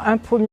un premier.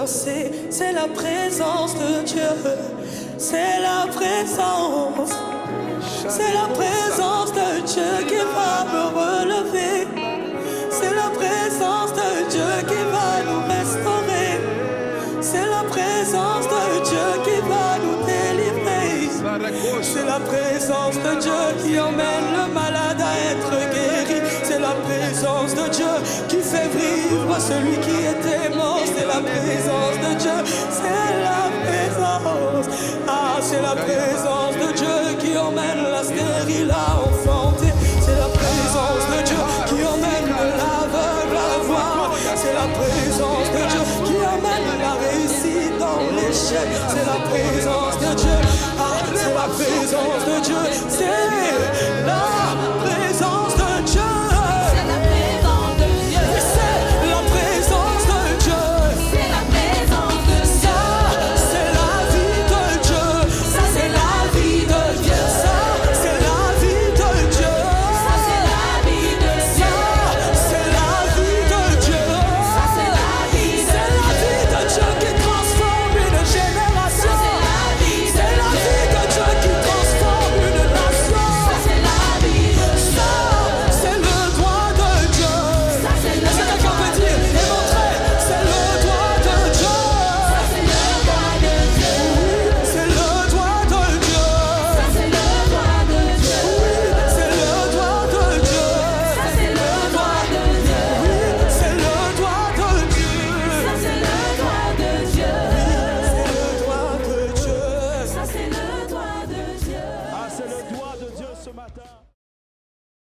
C'est la présence de Dieu, c'est la présence, c'est la présence de Dieu qui va me relever, c'est la présence de Dieu qui va nous restaurer, c'est la présence de Dieu qui va nous délivrer, c'est la présence de Dieu qui emmène le malade à être guéri, c'est la présence de Dieu qui fait vivre celui qui était mort. C'est la présence de Dieu, c'est la présence. Ah, c'est la présence de Dieu qui emmène la stérile à enfanter.